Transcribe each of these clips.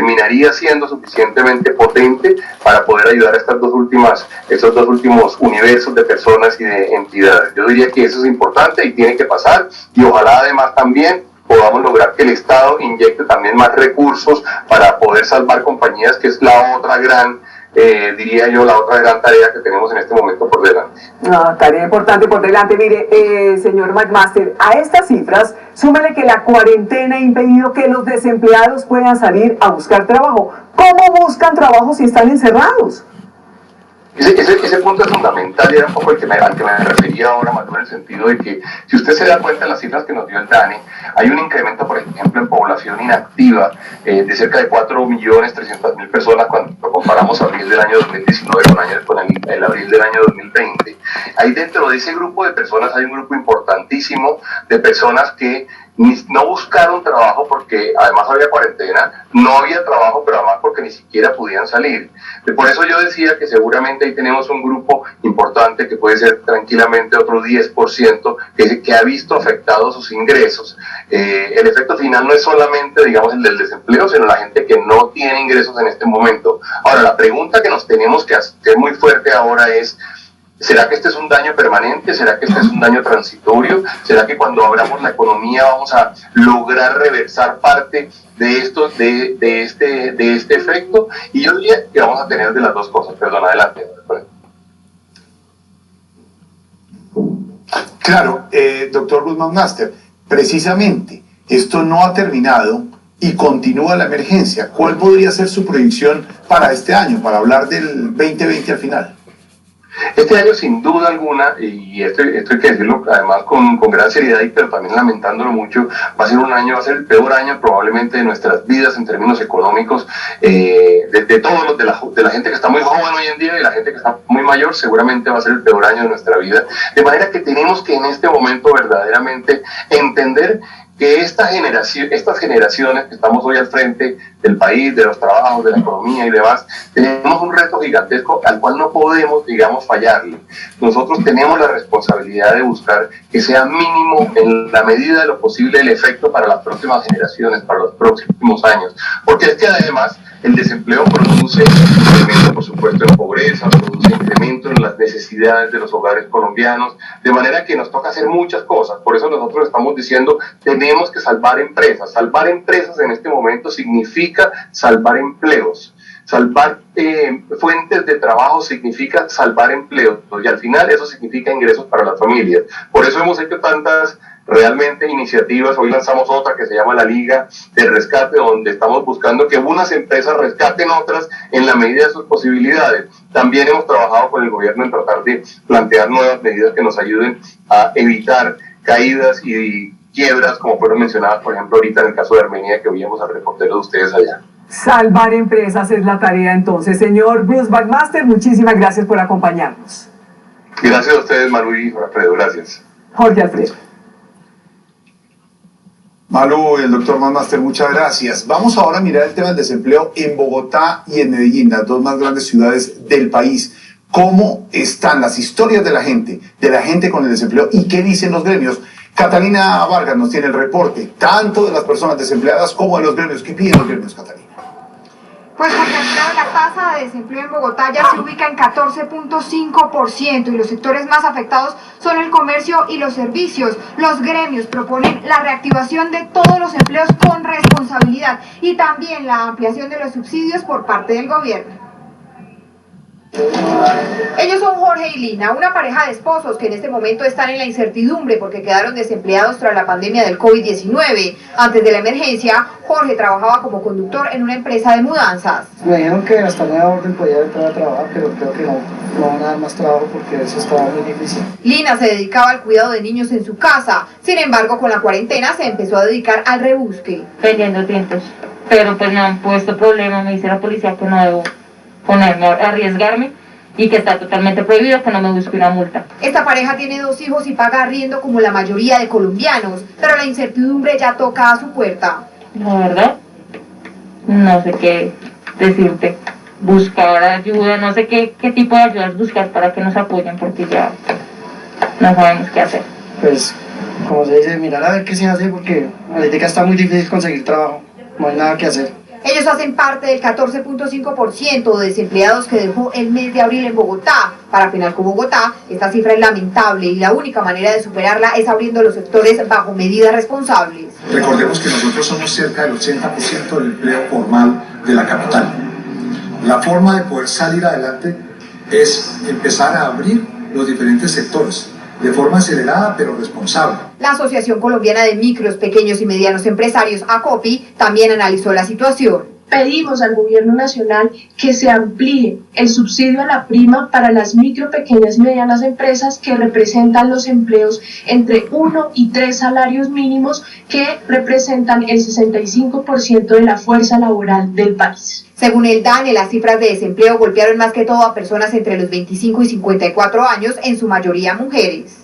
terminaría siendo suficientemente potente para poder ayudar a estos dos últimos universos de personas y de entidades. Yo diría que eso es importante y tiene que pasar, y ojalá además también podamos lograr que el Estado inyecte también más recursos para poder salvar compañías, que es la otra gran, diría yo, la otra gran tarea que tenemos en este momento por delante. Tarea importante por delante. Mire, señor McMaster, a estas cifras, súmele que la cuarentena ha impedido que los desempleados puedan salir a buscar trabajo. ¿Cómo buscan trabajo si están encerrados? Ese punto es fundamental, y era un poco al que me refería ahora, Manu, en el sentido de que, si usted se da cuenta de las cifras que nos dio el DANE, hay un incremento, por ejemplo, en población inactiva de cerca de 4.300.000 personas cuando comparamos abril del año 2019 con el abril del año 2020. Ahí dentro de ese grupo de personas hay un grupo importantísimo de personas que no buscaron trabajo porque además había cuarentena, no había trabajo, pero además porque ni siquiera podían salir. Por eso yo decía que seguramente ahí tenemos un grupo importante que puede ser tranquilamente otro 10% que ha visto afectados sus ingresos. El efecto final no es solamente, digamos, el del desempleo, sino la gente que no tiene ingresos en este momento. Ahora, la pregunta que nos tenemos que hacer muy fuerte ahora es: ¿será que este es un daño permanente? ¿Será que este es un daño transitorio? ¿Será que cuando abramos la economía vamos a lograr reversar parte de esto, de este efecto? Y yo diría que vamos a tener de las dos cosas. Perdón, adelante. Claro, doctor Guzmán Master, precisamente esto no ha terminado y continúa la emergencia. ¿Cuál podría ser su proyección para este año, para hablar del 2020 al final? Este año, sin duda alguna, y esto hay que decirlo además con gran seriedad, pero también lamentándolo mucho, va a ser el peor año probablemente de nuestras vidas en términos económicos, de todos los, de la gente que está muy joven hoy en día y la gente que está muy mayor. Seguramente va a ser el peor año de nuestra vida, de manera que tenemos que en este momento verdaderamente entender que estas generaciones que estamos hoy al frente del país, de los trabajos, de la economía y demás, tenemos un reto gigantesco al cual no podemos, digamos, fallarle. Nosotros tenemos la responsabilidad de buscar que sea mínimo, en la medida de lo posible, el efecto para las próximas generaciones, para los próximos años. Porque es que además el desempleo produce incremento, por supuesto, en pobreza, produce incremento en las necesidades de los hogares colombianos, de manera que nos toca hacer muchas cosas. Por eso nosotros estamos diciendo, tenemos que salvar empresas. Salvar empresas en este momento significa salvar empleos. Salvar fuentes de trabajo significa salvar empleos, y al final eso significa ingresos para las familias. Por eso hemos hecho tantas realmente iniciativas. Hoy lanzamos otra que se llama la Liga de Rescate, donde estamos buscando que unas empresas rescaten otras en la medida de sus posibilidades. También hemos trabajado con el gobierno en tratar de plantear nuevas medidas que nos ayuden a evitar caídas y quiebras, como fueron mencionadas, por ejemplo, ahorita en el caso de Armenia, que oíamos al reportero de ustedes allá. Salvar empresas es la tarea entonces. Señor Bruce McMaster, muchísimas gracias por acompañarnos. Gracias a ustedes, Manu y Alfredo, gracias. Jorge Alfredo. Malu y el doctor McMaster, muchas gracias. Vamos ahora a mirar el tema del desempleo en Bogotá y en Medellín, las dos más grandes ciudades del país. ¿Cómo están las historias de la gente con el desempleo y qué dicen los gremios? Catalina Vargas nos tiene el reporte, tanto de las personas desempleadas como de los gremios. ¿Qué piden los gremios, Catalina? Pues porque la tasa de desempleo en Bogotá ya se ubica en 14.5% y los sectores más afectados son el comercio y los servicios. Los gremios proponen la reactivación de todos los empleos con responsabilidad y también la ampliación de los subsidios por parte del gobierno. Ellos son Jorge y Lina, una pareja de esposos que en este momento están en la incertidumbre porque quedaron desempleados tras la pandemia del COVID-19. Antes de la emergencia, Jorge trabajaba como conductor en una empresa de mudanzas. Me dijeron que hasta nueva orden podía entrar a trabajar, pero creo que no van a dar más trabajo porque eso estaba muy difícil. Lina se dedicaba al cuidado de niños en su casa. Sin embargo, con la cuarentena se empezó a dedicar al rebusque. Vendiendo tintos, pero pues me han puesto problema, me dice la policía que no debo ponerme a arriesgarme y que está totalmente prohibido, que no me busque una multa. Esta pareja tiene 2 hijos y paga arriendo como la mayoría de colombianos, pero la incertidumbre ya toca a su puerta. La verdad, no sé qué decirte. Buscar ayuda, no sé qué tipo de ayudas buscar para que nos apoyen, porque ya no sabemos qué hacer. Pues, como se dice, mirar a ver qué se hace, porque ahorita está muy difícil conseguir trabajo, no hay nada que hacer. Ellos hacen parte del 14.5% de desempleados que dejó el mes de abril en Bogotá. Para Penalco Bogotá, esta cifra es lamentable y la única manera de superarla es abriendo los sectores bajo medidas responsables. Recordemos que nosotros somos cerca del 80% del empleo formal de la capital. La forma de poder salir adelante es empezar a abrir los diferentes sectores de forma acelerada pero responsable. La Asociación Colombiana de Micros, Pequeños y Medianos Empresarios, ACOPI, también analizó la situación. Pedimos al gobierno nacional que se amplíe el subsidio a la prima para las micro, pequeñas y medianas empresas que representan los empleos entre 1 y 3 salarios mínimos que representan el 65% de la fuerza laboral del país. Según el DANE, las cifras de desempleo golpearon más que todo a personas entre los 25 y 54 años, en su mayoría mujeres.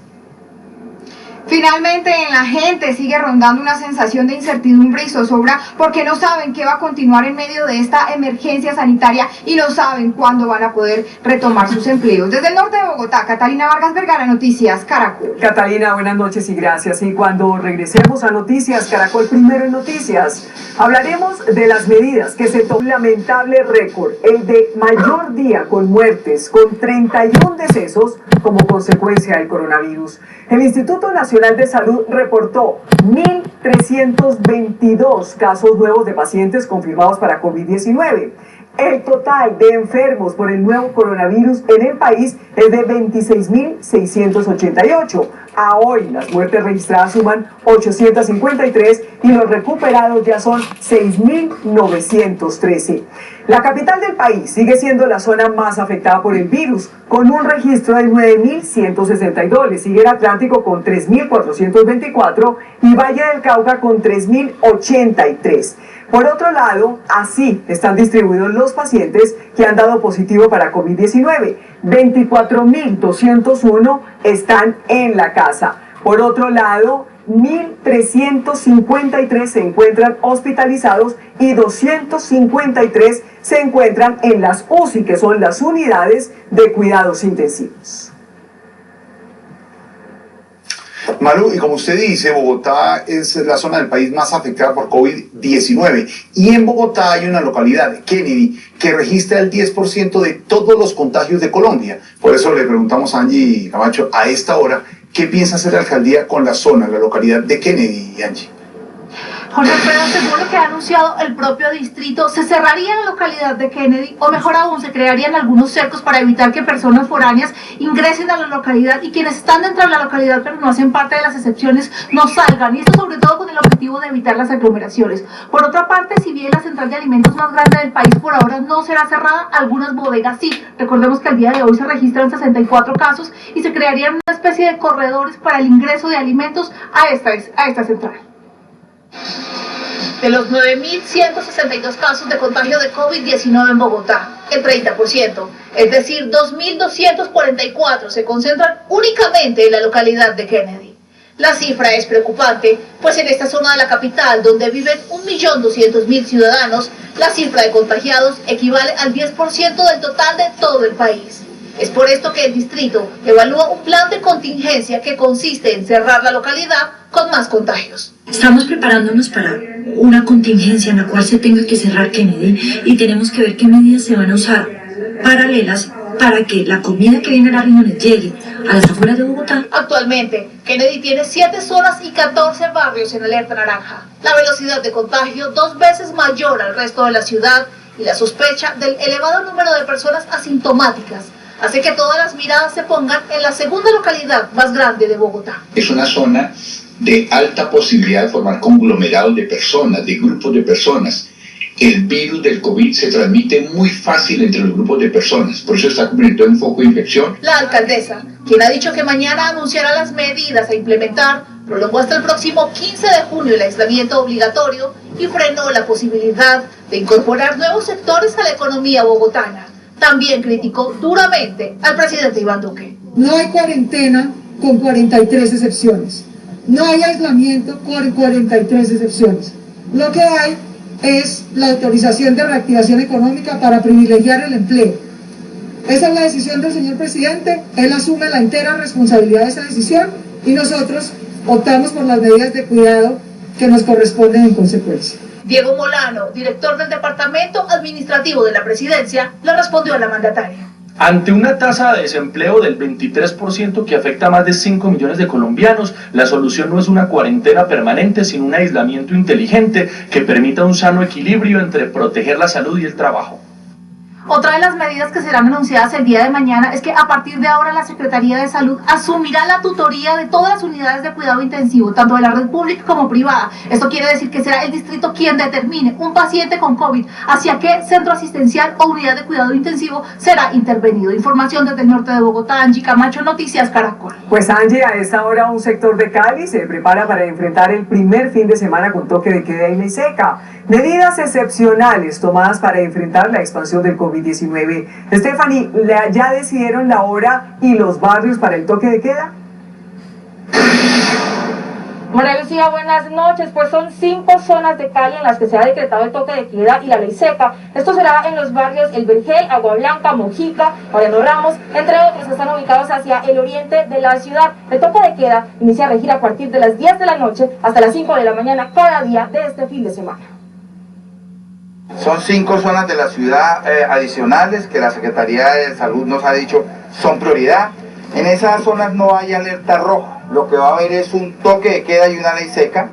Finalmente, en la gente sigue rondando una sensación de incertidumbre y zozobra porque no saben qué va a continuar en medio de esta emergencia sanitaria y no saben cuándo van a poder retomar sus empleos. Desde el norte de Bogotá, Catalina Vargas Vergara, Noticias Caracol. Catalina, buenas noches y gracias. Y cuando regresemos a Noticias Caracol, primero en Noticias, hablaremos de las medidas que se toman. Lamentable récord, el de mayor día con muertes, con 31 decesos como consecuencia del coronavirus. El Instituto Nacional de Salud reportó 1.322 casos nuevos de pacientes confirmados para COVID-19. El total de enfermos por el nuevo coronavirus en el país es de 26.688. A hoy las muertes registradas suman 853 y los recuperados ya son 6.913. La capital del país sigue siendo la zona más afectada por el virus, con un registro de 9.162. Le sigue el Atlántico con 3.424 y Valle del Cauca con 3.083. Por otro lado, así están distribuidos los pacientes que han dado positivo para COVID-19. 24.201 están en la casa. Por otro lado, 1.353 se encuentran hospitalizados y 253 se encuentran en las UCI, que son las unidades de cuidados intensivos. Malu, y como usted dice, Bogotá es la zona del país más afectada por COVID-19. Y en Bogotá hay una localidad, Kennedy, que registra el 10% de todos los contagios de Colombia. Por eso le preguntamos a Angie Camacho a esta hora, ¿qué piensa hacer la alcaldía con la zona, la localidad de Kennedy, Angie? Jorge Alfredo, según lo que ha anunciado el propio distrito, se cerraría la localidad de Kennedy, o mejor aún, se crearían algunos cercos para evitar que personas foráneas ingresen a la localidad y quienes están dentro de la localidad pero no hacen parte de las excepciones no salgan, y esto sobre todo con el objetivo de evitar las aglomeraciones. Por otra parte, si bien la central de alimentos más grande del país por ahora no será cerrada, algunas bodegas sí. Recordemos que al día de hoy se registran 64 casos y se crearían una especie de corredores para el ingreso de alimentos a esta central. De los 9.162 casos de contagio de COVID-19 en Bogotá, el 30%, es decir, 2.244 se concentran únicamente en la localidad de Kennedy. La cifra es preocupante, pues en esta zona de la capital, donde viven 1.200.000 ciudadanos, la cifra de contagiados equivale al 10% del total de todo el país. Es por esto que el distrito evalúa un plan de contingencia que consiste en cerrar la localidad con más contagios. Estamos preparándonos para una contingencia en la cual se tenga que cerrar Kennedy y tenemos que ver qué medidas se van a usar paralelas para que la comida que viene a las reuniones llegue a las afueras de Bogotá. Actualmente, Kennedy tiene 7 zonas y 14 barrios en alerta naranja. La velocidad de contagio 2 veces mayor al resto de la ciudad y la sospecha del elevado número de personas asintomáticas hace que todas las miradas se pongan en la segunda localidad más grande de Bogotá. Es una zona de alta posibilidad de formar conglomerados de personas, de grupos de personas. El virus del COVID se transmite muy fácil entre los grupos de personas, por eso está convirtiendo en foco de infección. La alcaldesa, quien ha dicho que mañana anunciará las medidas a implementar, prolongó hasta el próximo 15 de junio el aislamiento obligatorio y frenó la posibilidad de incorporar nuevos sectores a la economía bogotana. También criticó duramente al presidente Iván Duque. No hay cuarentena con 43 excepciones. No hay aislamiento con 43 excepciones. Lo que hay es la autorización de reactivación económica para privilegiar el empleo. Esa es la decisión del señor presidente, él asume la entera responsabilidad de esa decisión y nosotros optamos por las medidas de cuidado que nos corresponden en consecuencia. Diego Molano, director del Departamento Administrativo de la Presidencia, le respondió a la mandataria. Ante una tasa de desempleo del 23% que afecta a más de 5 millones de colombianos, la solución no es una cuarentena permanente, sino un aislamiento inteligente que permita un sano equilibrio entre proteger la salud y el trabajo. Otra de las medidas que serán anunciadas el día de mañana es que a partir de ahora la Secretaría de Salud asumirá la tutoría de todas las unidades de cuidado intensivo, tanto de la red pública como privada. Esto quiere decir que será el distrito quien determine un paciente con COVID hacia qué centro asistencial o unidad de cuidado intensivo será intervenido. Información desde el norte de Bogotá, Angie Camacho, Noticias Caracol. Pues Angie, a esta hora un sector de Cali se prepara para enfrentar el primer fin de semana con toque de queda y ley seca. Medidas excepcionales tomadas para enfrentar la expansión del COVID-19. Stephanie, ¿ya decidieron la hora y los barrios para el toque de queda? María Lucía, buenas noches. Pues son 5 zonas de Cali en las que se ha decretado el toque de queda y la ley seca. Esto será en los barrios El Vergel, Agua Blanca, Mojica, Mariano Ramos, entre otros que están ubicados hacia el oriente de la ciudad. El toque de queda inicia a regir a partir de las 10 de la noche hasta las 5 de la mañana cada día de este fin de semana. Son 5 zonas de la ciudad adicionales que la Secretaría de Salud nos ha dicho son prioridad. En esas zonas no hay alerta roja, lo que va a haber es un toque de queda y una ley seca.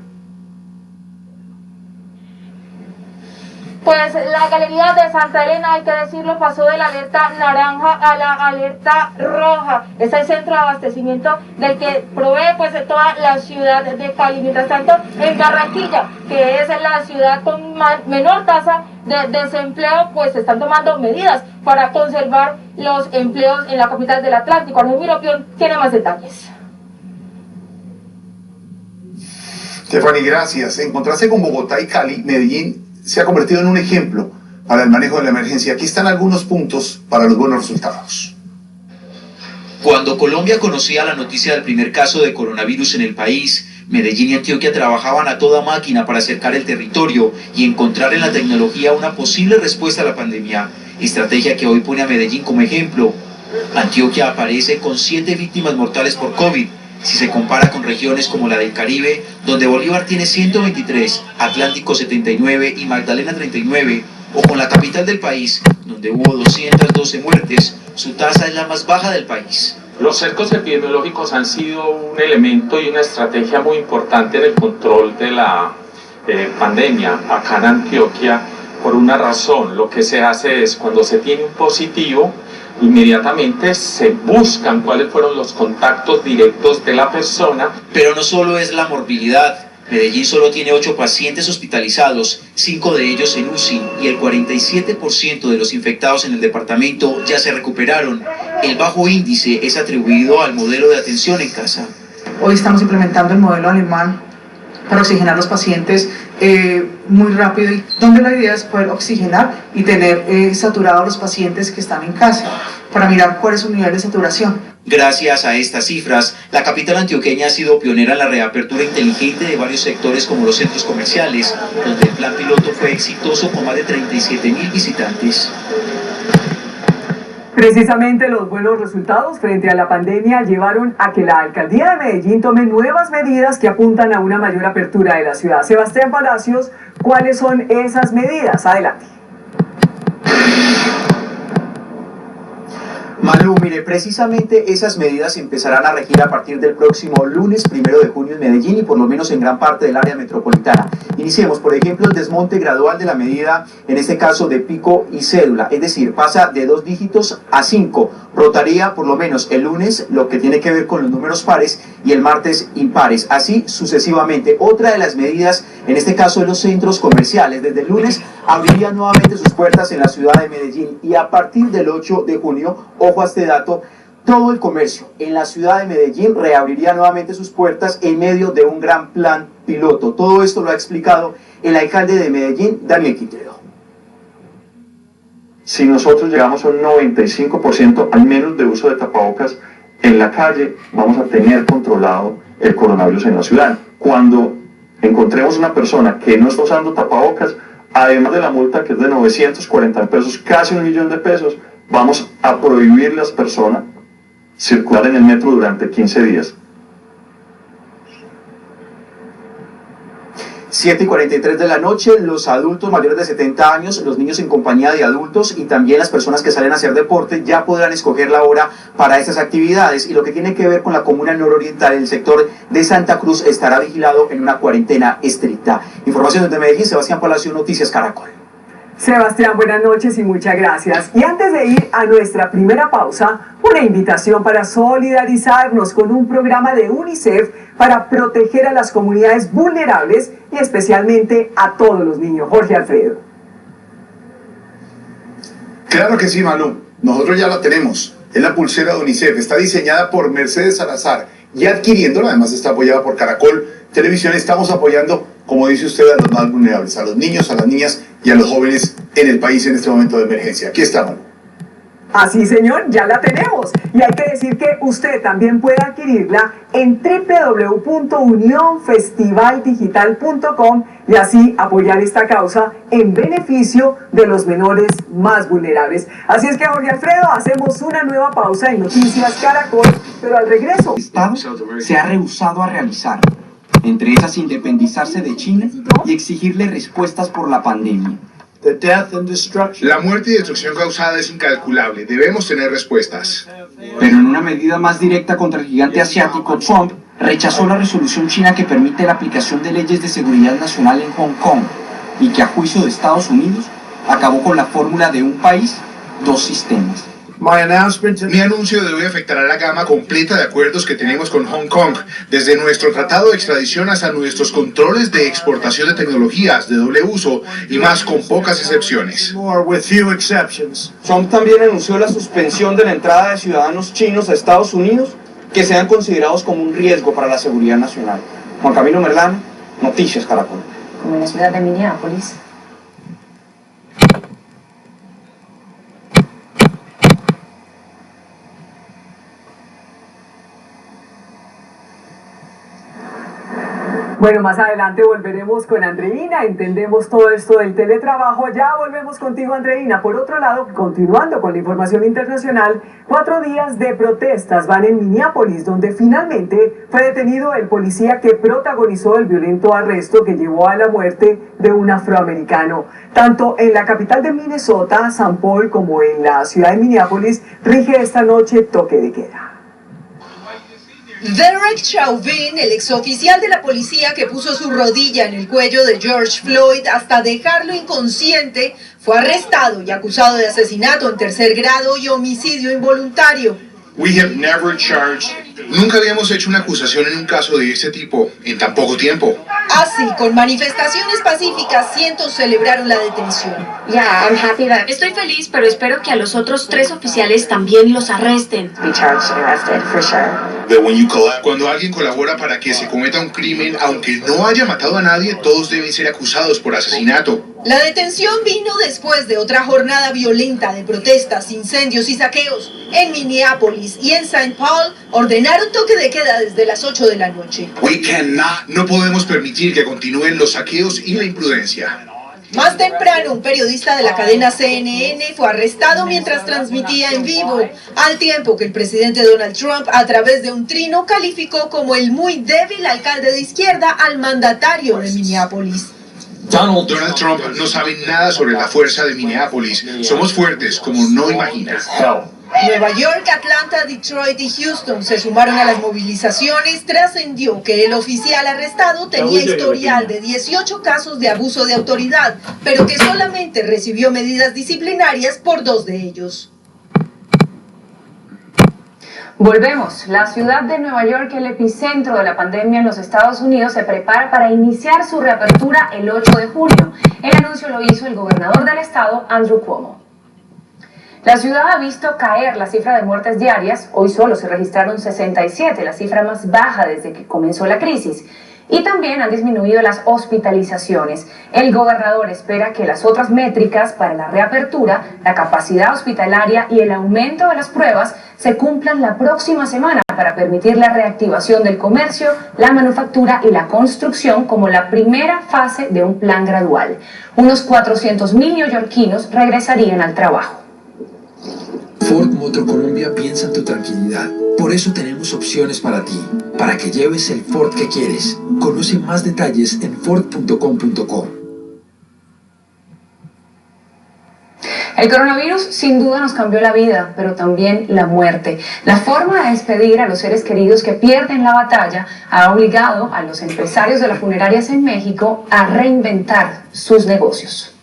Pues la galería de Santa Elena, hay que decirlo, pasó de la alerta naranja a la alerta roja. Es el centro de abastecimiento del que provee pues de toda la ciudad de Cali. Mientras tanto, en Barranquilla, que es la ciudad con menor tasa de desempleo, pues se están tomando medidas para conservar los empleos en la capital del Atlántico. Argemiro Pion tiene más detalles. Stephanie, gracias. En contraste con Bogotá y Cali, Medellín se ha convertido en un ejemplo para el manejo de la emergencia. Aquí están algunos puntos para los buenos resultados. Cuando Colombia conocía la noticia del primer caso de coronavirus en el país, Medellín y Antioquia trabajaban a toda máquina para acercar el territorio y encontrar en la tecnología una posible respuesta a la pandemia, estrategia que hoy pone a Medellín como ejemplo. Antioquia aparece con 7 víctimas mortales por COVID, si se compara con regiones como la del Caribe, donde Bolívar tiene 123, Atlántico 79 y Magdalena 39, o con la capital del país, donde hubo 212 muertes, su tasa es la más baja del país. Los cercos epidemiológicos han sido un elemento y una estrategia muy importante en el control de la pandemia acá en Antioquia, por una razón. Lo que se hace es, cuando se tiene un positivo, inmediatamente se buscan cuáles fueron los contactos directos de la persona. Pero no solo es la morbilidad. Medellín solo tiene 8 pacientes hospitalizados, 5 de ellos en UCI, y el 47% de los infectados en el departamento ya se recuperaron. El bajo índice es atribuido al modelo de atención en casa. Hoy estamos implementando el modelo alemán para oxigenar los pacientes muy rápido, y donde la idea es poder oxigenar y tener saturados los pacientes que están en casa, para mirar cuál es su nivel de saturación. Gracias a estas cifras, la capital antioqueña ha sido pionera en la reapertura inteligente de varios sectores como los centros comerciales, donde el plan piloto fue exitoso con más de 37.000 visitantes. Precisamente los buenos resultados frente a la pandemia llevaron a que la alcaldía de Medellín tome nuevas medidas que apuntan a una mayor apertura de la ciudad. Sebastián Palacios, ¿cuáles son esas medidas? Adelante. Malú, mire, precisamente esas medidas empezarán a regir a partir del próximo lunes 1 de junio en Medellín y por lo menos en gran parte del área metropolitana. Iniciemos, por ejemplo, el desmonte gradual de la medida, en este caso de pico y cédula, es decir, pasa de 2 dígitos a 5. Rotaría por lo menos el lunes lo que tiene que ver con los números pares y el martes impares, así sucesivamente. Otra de las medidas, en este caso de los centros comerciales, desde el lunes abrirían nuevamente sus puertas en la ciudad de Medellín y a partir del 8 de junio, ojo a este dato, todo el comercio en la ciudad de Medellín reabriría nuevamente sus puertas en medio de un gran plan piloto. Todo esto lo ha explicado el alcalde de Medellín, Daniel Quintero. Si nosotros llegamos a un 95% al menos de uso de tapabocas en la calle, vamos a tener controlado el coronavirus en la ciudad. Cuando encontremos una persona que no está usando tapabocas, además de la multa que es de 940 pesos, casi 1 millón de pesos, vamos a prohibir a las personas circular en el metro durante 15 días. 7:43 de la noche, los adultos mayores de 70 años, los niños en compañía de adultos y también las personas que salen a hacer deporte ya podrán escoger la hora para estas actividades. Y lo que tiene que ver con la comuna nororiental, el sector de Santa Cruz estará vigilado en una cuarentena estricta. Información desde Medellín, Sebastián Palacio, Noticias Caracol. Sebastián, buenas noches y muchas gracias. Y antes de ir a nuestra primera pausa, una invitación para solidarizarnos con un programa de UNICEF para proteger a las comunidades vulnerables y especialmente a todos los niños. Jorge Alfredo. Claro que sí, Malú. Nosotros ya la tenemos. Es la pulsera de UNICEF. Está diseñada por Mercedes Salazar y adquiriéndola, además está apoyada por Caracol Televisión. Estamos apoyando, como dice usted, a los más vulnerables, a los niños, a las niñas y a los jóvenes en el país en este momento de emergencia. Aquí estamos. Así, señor, ya la tenemos. Y hay que decir que usted también puede adquirirla en www.unionfestivaldigital.com y así apoyar esta causa en beneficio de los menores más vulnerables. Así es que, Jorge Alfredo, hacemos una nueva pausa en Noticias Caracol, pero al regreso. El Estado se ha rehusado a realizar, entre esas independizarse de China y exigirle respuestas por la pandemia. La muerte y destrucción causada es incalculable. Debemos tener respuestas. Pero en una medida más directa contra el gigante asiático, Trump rechazó la resolución china que permite la aplicación de leyes de seguridad nacional en Hong Kong y que, a juicio de Estados Unidos, acabó con la fórmula de un país, dos sistemas. Mi anuncio de hoy afectará la gama completa de acuerdos que tenemos con Hong Kong, desde nuestro tratado de extradición hasta nuestros controles de exportación de tecnologías de doble uso y más, con pocas excepciones. Trump también anunció la suspensión de la entrada de ciudadanos chinos a Estados Unidos que sean considerados como un riesgo para la seguridad nacional. Juan Camilo Merlano, Noticias Caracol. Como en la ciudad de Minneapolis. Bueno, más adelante volveremos con Andreina, entendemos todo esto del teletrabajo, ya volvemos contigo, Andreina. Por otro lado, continuando con la información internacional, 4 días de protestas van en Minneapolis, donde finalmente fue detenido el policía que protagonizó el violento arresto que llevó a la muerte de un afroamericano. Tanto en la capital de Minnesota, St. Paul, como en la ciudad de Minneapolis, rige esta noche toque de queda. Derek Chauvin, el exoficial de la policía que puso su rodilla en el cuello de George Floyd hasta dejarlo inconsciente, fue arrestado y acusado de asesinato en tercer grado y homicidio involuntario. Nunca habíamos hecho una acusación en un caso de este tipo en tan poco tiempo. Así, con manifestaciones pacíficas, cientos celebraron la detención. Estoy feliz, pero espero que a los otros 3 oficiales también los arresten. Cuando alguien colabora para que se cometa un crimen, aunque no haya matado a nadie, todos deben ser acusados por asesinato. La detención vino después de otra jornada violenta de protestas, incendios y saqueos. En Minneapolis y en St. Paul ordenaron toque de queda desde las 8 de la noche. No podemos permitir que continúen los saqueos y la imprudencia. Más temprano, un periodista de la cadena CNN fue arrestado mientras transmitía en vivo, al tiempo que el presidente Donald Trump, a través de un trino, calificó como el muy débil alcalde de izquierda al mandatario de Minneapolis. Donald Trump no sabe nada sobre la fuerza de Minneapolis. Somos fuertes como no imagina. Nueva York, Atlanta, Detroit y Houston se sumaron a las movilizaciones. Trascendió que el oficial arrestado tenía historial de 18 casos de abuso de autoridad, pero que solamente recibió medidas disciplinarias por 2 de ellos. Volvemos. La ciudad de Nueva York, el epicentro de la pandemia en los Estados Unidos, se prepara para iniciar su reapertura el 8 de junio. El anuncio lo hizo el gobernador del estado, Andrew Cuomo. La ciudad ha visto caer la cifra de muertes diarias. Hoy solo se registraron 67, la cifra más baja desde que comenzó la crisis. Y también han disminuido las hospitalizaciones. El gobernador espera que las otras métricas para la reapertura, la capacidad hospitalaria y el aumento de las pruebas se cumplan la próxima semana para permitir la reactivación del comercio, la manufactura y la construcción como la primera fase de un plan gradual. Unos 400.000 neoyorquinos regresarían al trabajo. Ford Motor Colombia piensa en tu tranquilidad. Por eso tenemos opciones para ti, para que lleves el Ford que quieres. Conoce más detalles en ford.com.co. El coronavirus sin duda nos cambió la vida, pero también la muerte. La forma de despedir a los seres queridos que pierden la batalla ha obligado a los empresarios de las funerarias en México a reinventar sus negocios.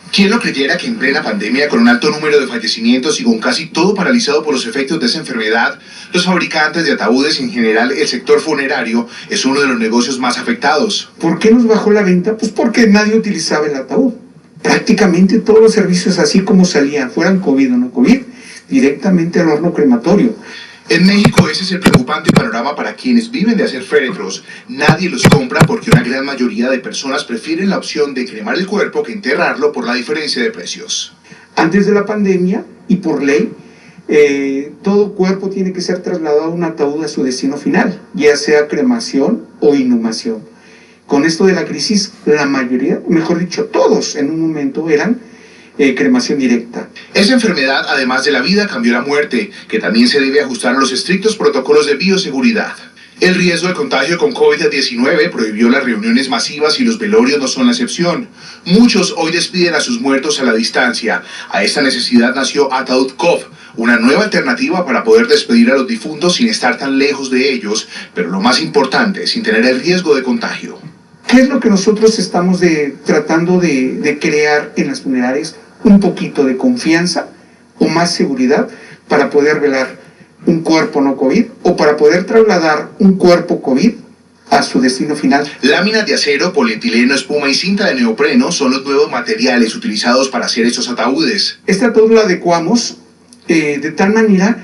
¿Quién lo creyera que en plena pandemia, con un alto número de fallecimientos y con casi todo paralizado por los efectos de esa enfermedad, los fabricantes de ataúdes y en general el sector funerario es uno de los negocios más afectados? ¿Por qué nos bajó la venta? Pues porque nadie utilizaba el ataúd. Prácticamente todos los servicios, así como salían, fueran COVID o no COVID, directamente al horno crematorio. En México ese es el preocupante panorama para quienes viven de hacer féretros. Nadie los compra porque una gran mayoría de personas prefieren la opción de cremar el cuerpo que enterrarlo por la diferencia de precios. Antes de la pandemia y por ley, todo cuerpo tiene que ser trasladado a un ataúd a su destino final, ya sea cremación o inhumación. Con esto de la crisis, la mayoría, mejor dicho, todos en un momento eran cremación directa. Esa enfermedad, además de la vida, cambió la muerte, que también se debe ajustar a los estrictos protocolos de bioseguridad. El riesgo de contagio con COVID-19 prohibió las reuniones masivas y los velorios no son la excepción. Muchos hoy despiden a sus muertos a la distancia. A esta necesidad nació Ataúd Cov, una nueva alternativa para poder despedir a los difuntos sin estar tan lejos de ellos, pero lo más importante, sin tener el riesgo de contagio. ¿Qué es lo que nosotros estamos tratando de crear en las funerarias? Un poquito de confianza o más seguridad para poder velar un cuerpo no COVID o para poder trasladar un cuerpo COVID a su destino final. Láminas de acero, polietileno, espuma y cinta de neopreno son los nuevos materiales utilizados para hacer estos ataúdes. Este ataúd lo adecuamos de tal manera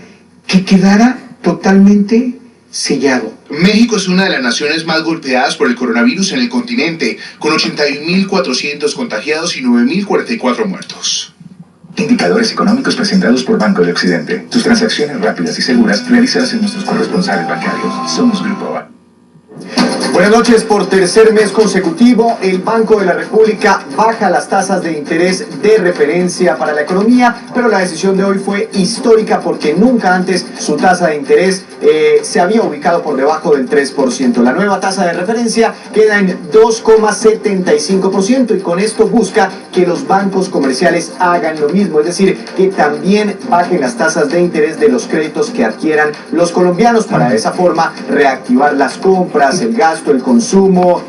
que quedara totalmente sellado. México es una de las naciones más golpeadas por el coronavirus en el continente, con 81.400 contagiados y 9.044 muertos. Indicadores económicos presentados por Banco de Occidente. Tus transacciones rápidas y seguras realizadas en nuestros corresponsales bancarios. Somos Grupo A. Buenas noches. Por tercer mes consecutivo, el Banco de la República baja las tasas de interés de referencia para la economía, pero la decisión de hoy fue histórica porque nunca antes su tasa de interés se había ubicado por debajo del 3%. La nueva tasa de referencia queda en 2,75% y con esto busca que los bancos comerciales hagan lo mismo, es decir, que también bajen las tasas de interés de los créditos que adquieran los colombianos para de esa forma reactivar las compras, el gasto, el consumo,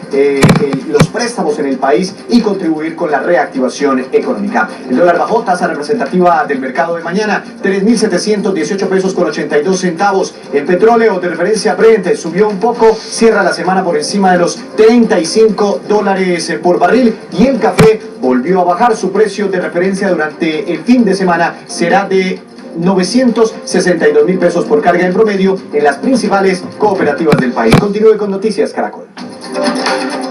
los préstamos en el país y contribuir con la reactivación económica. El dólar bajó, tasa representativa del mercado de mañana, 3.718 pesos con 82 centavos. El petróleo de referencia Brent subió un poco, cierra la semana por encima de los $35 por barril y el café volvió a bajar. Su precio de referencia durante el fin de semana será de 962.000 pesos por carga en promedio en las principales cooperativas del país. Continúe con Noticias Caracol.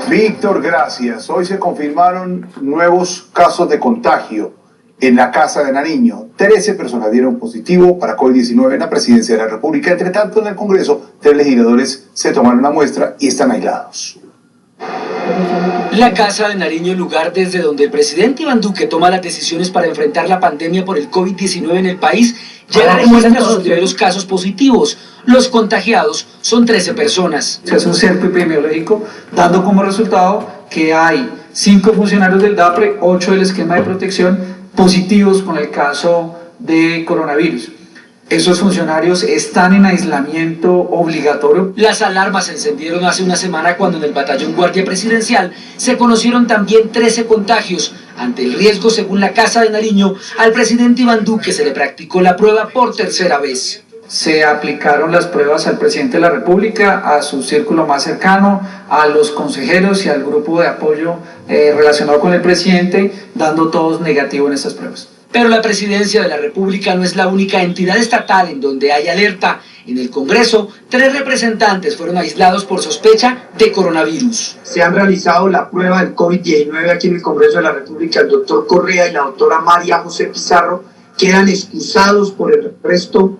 Víctor, gracias. Hoy se confirmaron nuevos casos de contagio en la Casa de Nariño. 13 personas dieron positivo para COVID-19 en la Presidencia de la República. Entre tanto, en el Congreso, 3 legisladores se tomaron una muestra y están aislados. La Casa de Nariño, lugar desde donde el presidente Iván Duque toma las decisiones para enfrentar la pandemia por el COVID-19 en el país, ya registra sus primeros casos positivos. Los contagiados son 13 personas. Se hace un cerco epidemiológico, dando como resultado que hay 5 funcionarios del DAPRE, 8 del esquema de protección, positivos con el caso de coronavirus. Esos funcionarios están en aislamiento obligatorio. Las alarmas se encendieron hace una semana cuando en el batallón Guardia Presidencial se conocieron también 13 contagios. Ante el riesgo, según la Casa de Nariño, al presidente Iván Duque se le practicó la prueba por tercera vez. Se aplicaron las pruebas al presidente de la República, a su círculo más cercano, a los consejeros y al grupo de apoyo relacionado con el presidente, dando todos negativo en estas pruebas. Pero la Presidencia de la República no es la única entidad estatal en donde hay alerta. En el Congreso, 3 representantes fueron aislados por sospecha de coronavirus. Se han realizado la prueba del COVID-19 aquí en el Congreso de la República. El doctor Correa y la doctora María José Pizarro quedan excusados por el resto.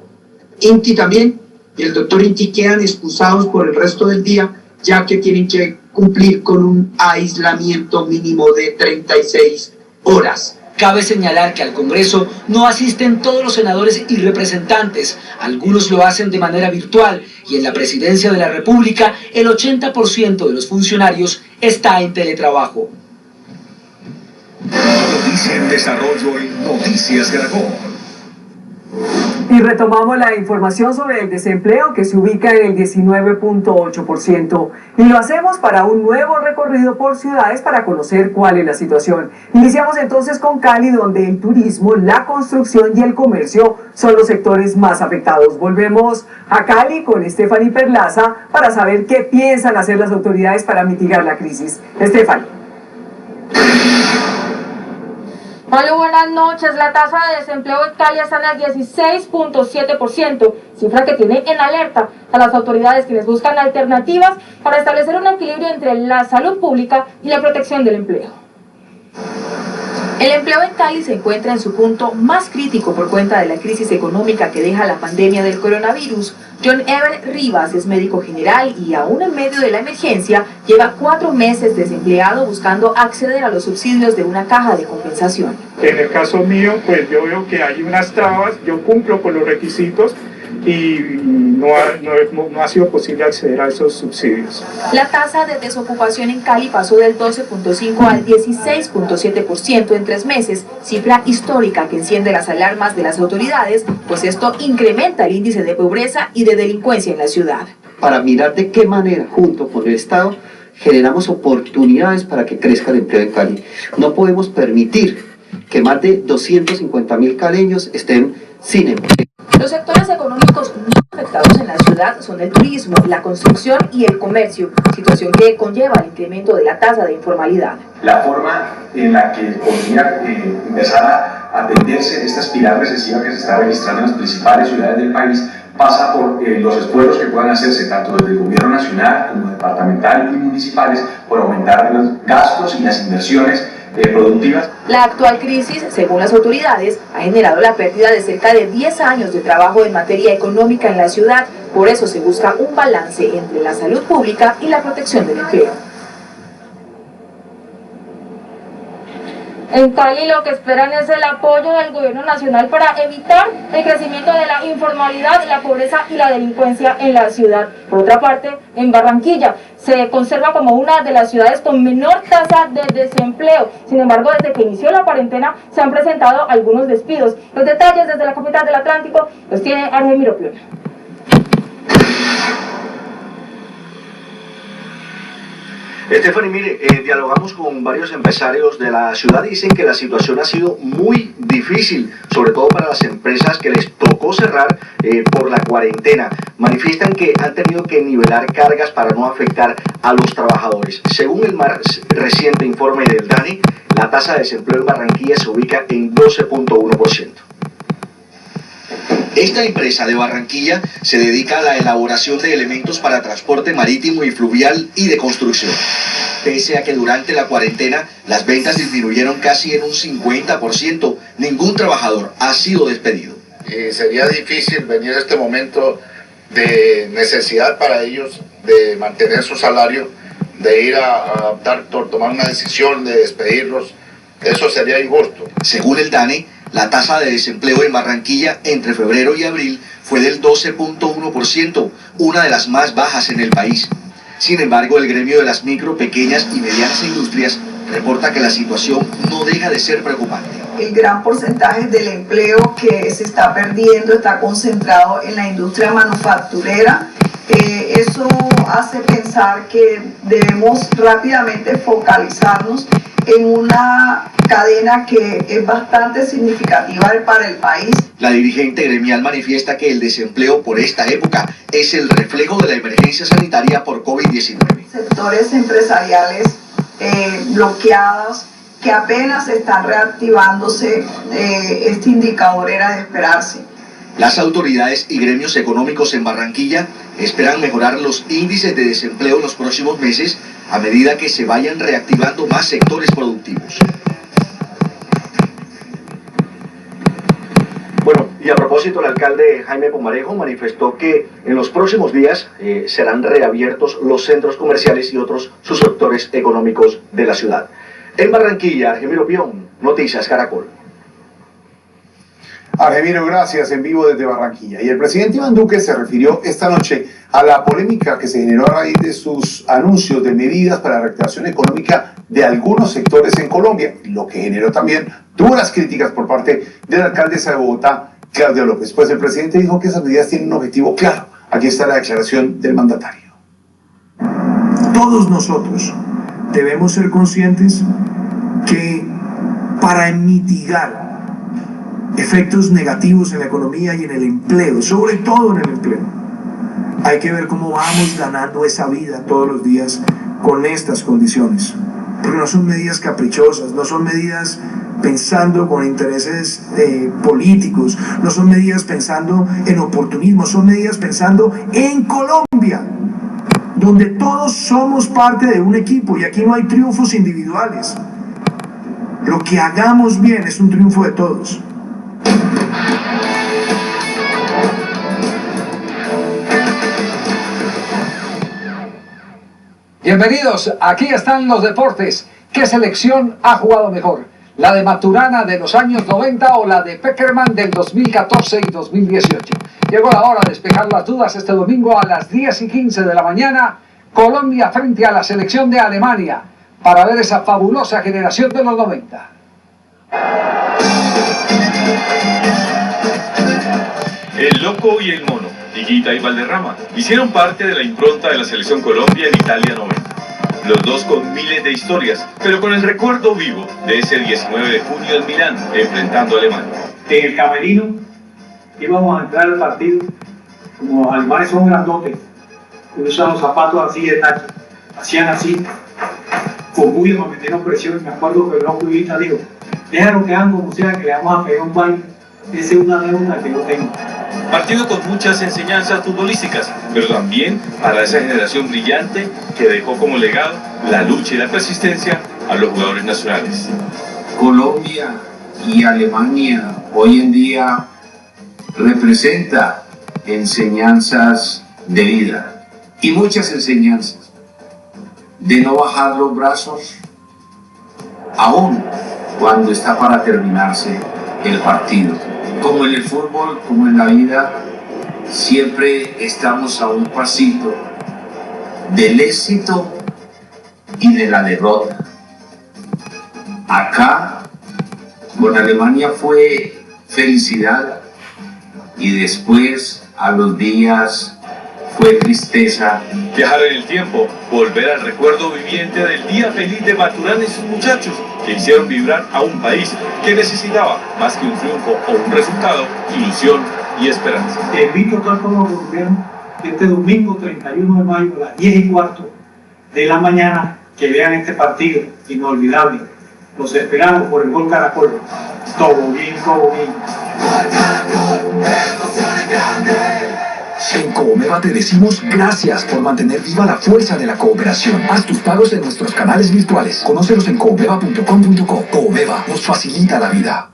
Inti también, y el doctor Inti quedan excusados por el resto del día, ya que tienen que cumplir con un aislamiento mínimo de 36 horas. Cabe señalar que al Congreso no asisten todos los senadores y representantes, algunos lo hacen de manera virtual y en la Presidencia de la República el 80% de los funcionarios está en teletrabajo. Noticia en desarrollo en Noticias Caracol. Y retomamos la información sobre el desempleo que se ubica en el 19.8%. Y lo hacemos para un nuevo recorrido por ciudades para conocer cuál es la situación. Iniciamos entonces con Cali, donde el turismo, la construcción y el comercio son los sectores más afectados. Volvemos a Cali con Stephanie Perlaza para saber qué piensan hacer las autoridades para mitigar la crisis. Stephanie. Hola, buenas noches. La tasa de desempleo en Cali está en el 16.7%, cifra que tiene en alerta a las autoridades, quienes buscan alternativas para establecer un equilibrio entre la salud pública y la protección del empleo. El empleo en Cali se encuentra en su punto más crítico por cuenta de la crisis económica que deja la pandemia del coronavirus. John Ever Rivas es médico general y aún en medio de la emergencia lleva 4 meses desempleado buscando acceder a los subsidios de una caja de compensación. En el caso mío, pues yo veo que hay unas trabas, yo cumplo con los requisitos y no ha sido posible acceder a esos subsidios. La tasa de desocupación en Cali pasó del 12.5 al 16.7% en 3 meses, cifra histórica que enciende las alarmas de las autoridades, pues esto incrementa el índice de pobreza y de delincuencia en la ciudad. Para mirar de qué manera, junto con el Estado, generamos oportunidades para que crezca el empleo en Cali. No podemos permitir que más de 250.000 caleños estén sin empleo. Los sectores económicos más afectados en la ciudad son el turismo, la construcción y el comercio, situación que conlleva el incremento de la tasa de informalidad. La forma en la que podría empezar a atenderse esta espiral recesiva que se está registrando en las principales ciudades del país pasa por los esfuerzos que puedan hacerse tanto desde el gobierno nacional como departamental y municipales por aumentar los gastos y las inversiones productivas. La actual crisis, según las autoridades, ha generado la pérdida de cerca de 10 años de trabajo en materia económica en la ciudad. Por eso se busca un balance entre la salud pública y la protección del empleo. En Cali lo que esperan es el apoyo del gobierno nacional para evitar el crecimiento de la informalidad, la pobreza y la delincuencia en la ciudad. Por otra parte, en Barranquilla se conserva como una de las ciudades con menor tasa de desempleo. Sin embargo, desde que inició la cuarentena se han presentado algunos despidos. Los detalles desde la capital del Atlántico los tiene Argemiro Piona. Stephanie, mire, dialogamos con varios empresarios de la ciudad y dicen que la situación ha sido muy difícil, sobre todo para las empresas que les tocó cerrar por la cuarentena. Manifiestan que han tenido que nivelar cargas para no afectar a los trabajadores. Según el más reciente informe del DANE, la tasa de desempleo en Barranquilla se ubica en 12.1%. Esta empresa de Barranquilla se dedica a la elaboración de elementos para transporte marítimo y fluvial y de construcción. Pese a que durante la cuarentena las ventas disminuyeron casi en un 50%, ningún trabajador ha sido despedido. Sería difícil venir a este momento de necesidad para ellos de mantener su salario, de ir a tomar una decisión de despedirlos. Eso sería injusto. Según el DANE, la tasa de desempleo en Barranquilla entre febrero y abril fue del 12.1%, una de las más bajas en el país. Sin embargo, el gremio de las micro, pequeñas y medianas industrias reporta que la situación no deja de ser preocupante. El gran porcentaje del empleo que se está perdiendo está concentrado en la industria manufacturera. Eso hace pensar que debemos rápidamente focalizarnos en una cadena que es bastante significativa para el país. La dirigente gremial manifiesta que el desempleo por esta época es el reflejo de la emergencia sanitaria por COVID-19. Sectores empresariales bloqueados que apenas están reactivándose, este indicador era de esperarse. Las autoridades y gremios económicos en Barranquilla esperan mejorar los índices de desempleo en los próximos meses a medida que se vayan reactivando más sectores productivos. Bueno, y a propósito, el alcalde Jaime Pomarejo manifestó que en los próximos días serán reabiertos los centros comerciales y otros subsectores económicos de la ciudad. En Barranquilla, Argemiro Pion, Noticias Caracol. Argemiro, gracias, en vivo desde Barranquilla. Y el presidente Iván Duque se refirió esta noche a la polémica que se generó a raíz de sus anuncios de medidas para la reactivación económica de algunos sectores en Colombia, lo que generó también duras críticas por parte de la alcaldesa de Bogotá, Claudia López. Pues el presidente dijo que esas medidas tienen un objetivo claro. Aquí está la declaración del mandatario. Todos nosotros debemos ser conscientes que para mitigar efectos negativos en la economía y en el empleo, sobre todo en el empleo, hay que ver cómo vamos ganando esa vida todos los días con estas condiciones. Porque no son medidas caprichosas, no son medidas pensando con intereses políticos, no son medidas pensando en oportunismo, son medidas pensando en Colombia, donde todos somos parte de un equipo y aquí no hay triunfos individuales. Lo que hagamos bien es un triunfo de todos. Bienvenidos, aquí están los deportes. ¿Qué selección ha jugado mejor? ¿La de Maturana de los años 90 o la de Peckerman del 2014 y 2018? Llegó la hora de despejar las dudas este domingo a las 10:15 de la mañana. Colombia frente a la selección de Alemania para ver esa fabulosa generación de los 90. El Loco y el Mono, Higuita y Valderrama, hicieron parte de la impronta de la Selección Colombia en Italia 90. Los dos con miles de historias, pero con el recuerdo vivo de ese 19 de junio en Milán, enfrentando a Alemania. En el camerino íbamos a entrar al partido, como los alemanes son grandotes, usan los zapatos así de tacho, hacían así, con bulla para meternos presión. Me acuerdo que el Loco y Higuita dijo, déjalo que hagan como sea, que le vamos a pegar un baile. Esa es una deuda que yo tengo. Partido con muchas enseñanzas futbolísticas, pero también para esa generación brillante que dejó como legado la lucha y la persistencia a los jugadores nacionales. Colombia y Alemania hoy en día representa enseñanzas de vida y muchas enseñanzas de no bajar los brazos aún cuando está para terminarse el partido. Como en el fútbol, como en la vida, siempre estamos a un pasito del éxito y de la derrota. Acá, con Alemania fue felicidad y después, a los días, fue tristeza. Viajar en el tiempo, volver al recuerdo viviente del día feliz de Maturana y sus muchachos, que hicieron vibrar a un país que necesitaba, más que un triunfo o un resultado, ilusión y esperanza. Te invito a todos los colombianos este domingo 31 de mayo a las 10:15 de la mañana que vean este partido inolvidable. Los esperamos por el Gol Caracol. Todo bien, todo bien. En Coomeva te decimos gracias por mantener viva la fuerza de la cooperación. Haz tus pagos en nuestros canales virtuales. Conócelos en coomeva.com.co. Coomeva nos facilita la vida.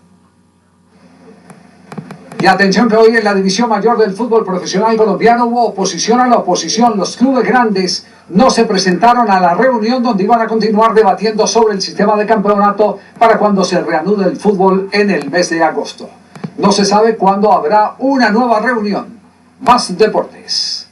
Y atención que hoy en la división mayor del fútbol profesional colombiano hubo oposición a la oposición. Los clubes grandes no se presentaron a la reunión donde iban a continuar debatiendo sobre el sistema de campeonato para cuando se reanude el fútbol en el mes de agosto. No se sabe cuándo habrá una nueva reunión. Más deportes.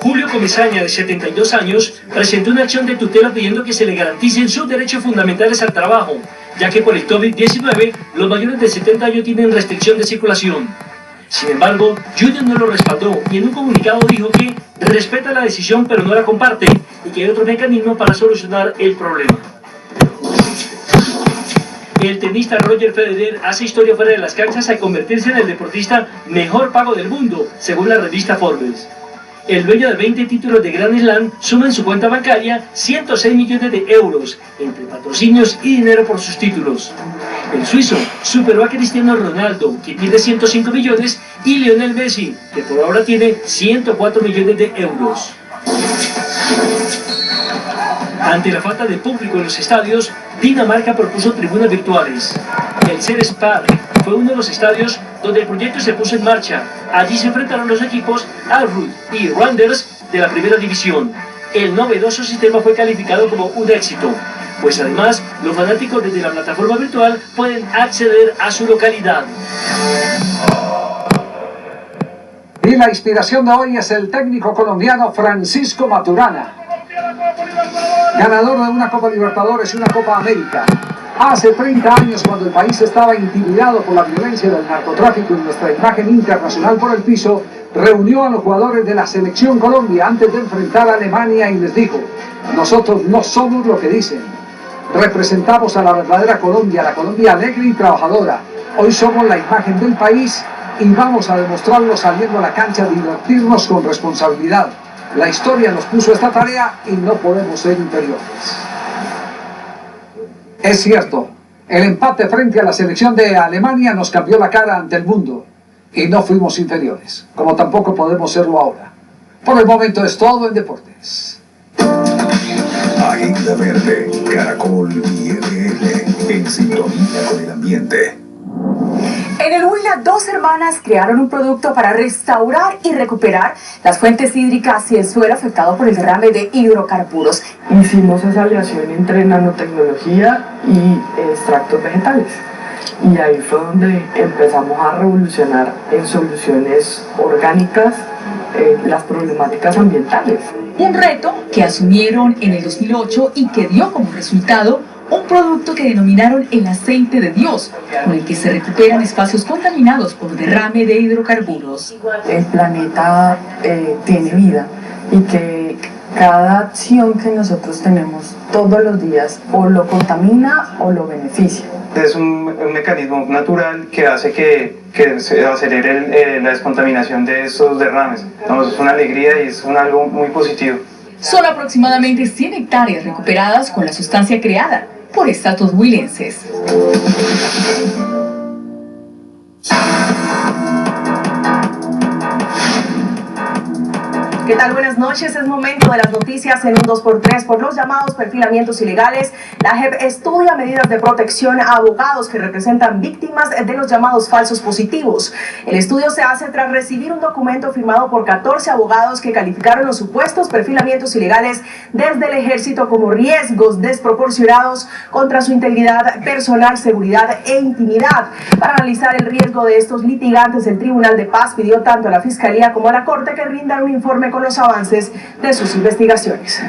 Julio Comesaña, de 72 años, presentó una acción de tutela pidiendo que se le garanticen sus derechos fundamentales al trabajo, ya que por el COVID-19 los mayores de 70 años tienen restricción de circulación. Sin embargo, Junior no lo respaldó y en un comunicado dijo que respeta la decisión pero no la comparte y que hay otro mecanismo para solucionar el problema. El tenista Roger Federer hace historia fuera de las canchas al convertirse en el deportista mejor pago del mundo, según la revista Forbes. El dueño de 20 títulos de Grand Slam suma en su cuenta bancaria 106 millones de euros, entre patrocinios y dinero por sus títulos. El suizo superó a Cristiano Ronaldo, que tiene 105 millones, y Lionel Messi, que por ahora tiene 104 millones de euros. Ante la falta de público en los estadios, Dinamarca propuso tribunas virtuales. El Ceres Park fue uno de los estadios donde el proyecto se puso en marcha. Allí se enfrentaron los equipos Aalborg y Randers de la primera división. El novedoso sistema fue calificado como un éxito. pues además los fanáticos desde la plataforma virtual pueden acceder a su localidad. Y la inspiración de hoy es el técnico colombiano Francisco Maturana, ganador de una Copa Libertadores y una Copa América. Hace 30 años, cuando el país estaba intimidado por la violencia del narcotráfico y nuestra imagen internacional por el piso, reunió a los jugadores de la Selección Colombia antes de enfrentar a Alemania y les dijo: nosotros no somos lo que dicen, representamos a la verdadera Colombia, la Colombia alegre y trabajadora. Hoy somos la imagen del país y vamos a demostrarlo saliendo a la cancha, divertirnos con responsabilidad. La historia nos puso esta tarea y no podemos ser inferiores. Es cierto, el empate frente a la selección de Alemania nos cambió la cara ante el mundo y no fuimos inferiores, como tampoco podemos serlo ahora. Por el momento es todo en deportes. Agenda Verde, Caracol y RL, en sintonía con el ambiente. En el Huila, 2 hermanas crearon un producto para restaurar y recuperar las fuentes hídricas y el suelo afectado por el derrame de hidrocarburos. Hicimos esa aliación entre nanotecnología y extractos vegetales. Y ahí fue donde empezamos a revolucionar en soluciones orgánicas las problemáticas ambientales. Un reto que asumieron en el 2008 y que dio como resultado un producto que denominaron el aceite de Dios, con el que se recuperan espacios contaminados por derrame de hidrocarburos. El planeta tiene vida y que cada acción que nosotros tenemos todos los días o lo contamina o lo beneficia. Es un mecanismo natural que hace que se acelere la descontaminación de esos derrames. No, es una alegría y es algo muy positivo. Son aproximadamente 100 hectáreas recuperadas con la sustancia creada por estas 2 huilenses. ¿Qué tal? Buenas noches. Es momento de las noticias en un 2x3 por los llamados perfilamientos ilegales. La JEP estudia medidas de protección a abogados que representan víctimas de los llamados falsos positivos. El estudio se hace tras recibir un documento firmado por 14 abogados que calificaron los supuestos perfilamientos ilegales desde el ejército como riesgos desproporcionados contra su integridad personal, seguridad e intimidad. Para analizar el riesgo de estos litigantes, el Tribunal de Paz pidió tanto a la Fiscalía como a la Corte que rindan un informe con los avances de sus investigaciones.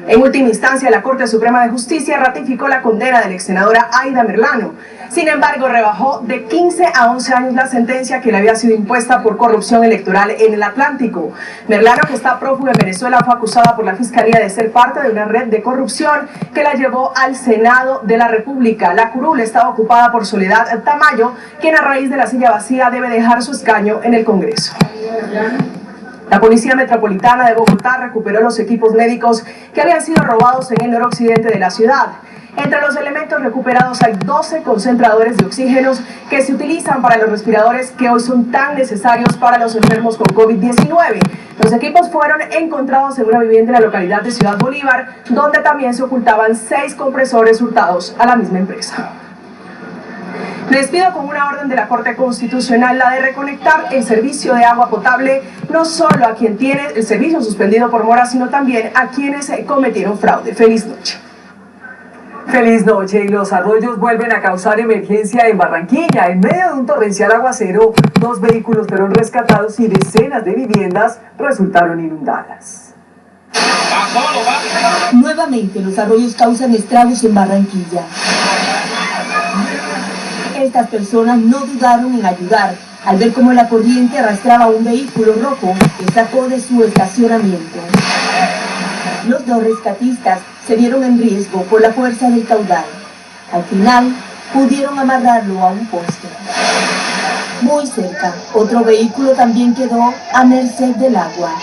En última instancia, la Corte Suprema de Justicia ratificó la condena de la ex senadora Aida Merlano. Sin embargo, rebajó de 15 a 11 años la sentencia que le había sido impuesta por corrupción electoral en el Atlántico. Merlano, que está prófuga en Venezuela, fue acusada por la Fiscalía de ser parte de una red de corrupción que la llevó al Senado de la República. La curul estaba ocupada por Soledad Tamayo, quien a raíz de la silla vacía debe dejar su escaño en el Congreso. La Policía Metropolitana de Bogotá recuperó los equipos médicos que habían sido robados en el noroccidente de la ciudad. Entre los elementos recuperados hay 12 concentradores de oxígenos que se utilizan para los respiradores que hoy son tan necesarios para los enfermos con COVID-19. Los equipos fueron encontrados en una vivienda en la localidad de Ciudad Bolívar, donde también se ocultaban 6 compresores hurtados a la misma empresa. Me despido con una orden de la Corte Constitucional, la de reconectar el servicio de agua potable no solo a quien tiene el servicio suspendido por mora, sino también a quienes cometieron fraude. Feliz noche. Feliz noche. Y los arroyos vuelven a causar emergencia en Barranquilla. En medio de un torrencial aguacero, 2 vehículos fueron rescatados y decenas de viviendas resultaron inundadas. Nuevamente los arroyos causan estragos en Barranquilla. Estas personas no dudaron en ayudar al ver cómo la corriente arrastraba un vehículo rojo que sacó de su estacionamiento. Los 2 rescatistas se vieron en riesgo por la fuerza del caudal. Al final, pudieron amarrarlo a un poste. Muy cerca, otro vehículo también quedó a merced del agua.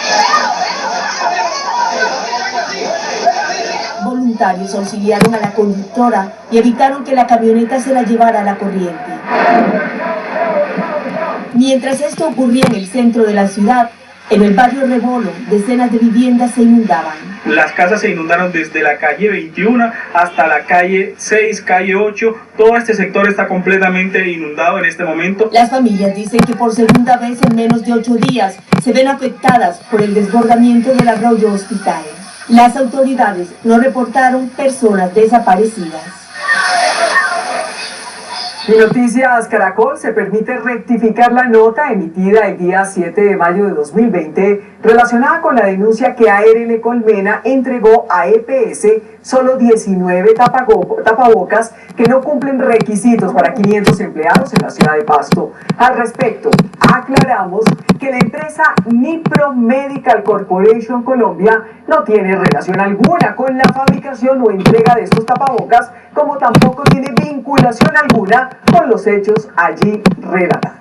Voluntarios auxiliaron a la conductora y evitaron que la camioneta se la llevara a la corriente. Mientras esto ocurría en el centro de la ciudad, en el barrio Rebolo, decenas de viviendas se inundaban. Las casas se inundaron desde la calle 21 hasta la calle 6, calle 8. Todo este sector está completamente inundado en este momento. Las familias dicen que por segunda vez en menos de 8 días se ven afectadas por el desbordamiento del arroyo Hospital. Las autoridades no reportaron personas desaparecidas. En Noticias Caracol se permite rectificar la nota emitida el día 7 de mayo de 2020 relacionada con la denuncia que ARL Colmena entregó a EPS solo 19 tapabocas que no cumplen requisitos para 500 empleados en la ciudad de Pasto. Al respecto, aclaramos que la empresa Nipro Medical Corporation Colombia no tiene relación alguna con la fabricación o entrega de estos tapabocas, como tampoco tiene vinculación alguna con los hechos allí relatados.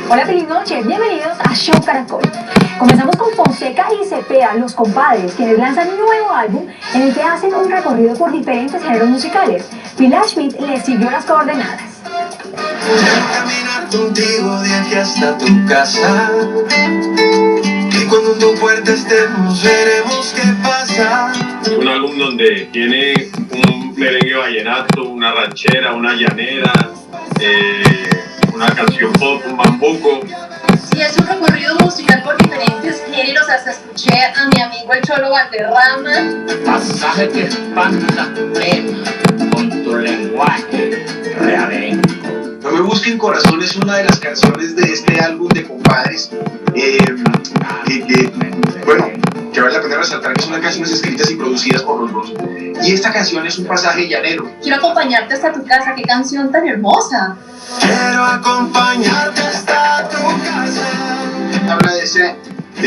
Hola, feliz noche, bienvenidos a Show Caracol. Comenzamos con Fonseca y Cepeda, los compadres, quienes lanzan un nuevo álbum en el que hacen un recorrido por diferentes géneros musicales. Pilar Schmidt les siguió las coordenadas. Caminar contigo de aquí hasta tu casa, y cuando en tu puerta estemos veremos qué pasa. Un álbum donde tiene un merengue vallenato, una ranchera, una llanera, una canción pop, un bambuco. Sí, es un recorrido musical por diferentes géneros, hasta escuché a mi amigo el Cholo Valderrama. Pasaje que espanta con tu lenguaje realengo. No me busquen corazón es una de las canciones de este álbum de compadres, bueno, que vale la pena resaltar que son canciones escritas y producidas por los dos. Y esta canción es un pasaje llanero. Quiero acompañarte hasta tu casa, qué canción tan hermosa. Quiero acompañarte hasta tu casa. Habla de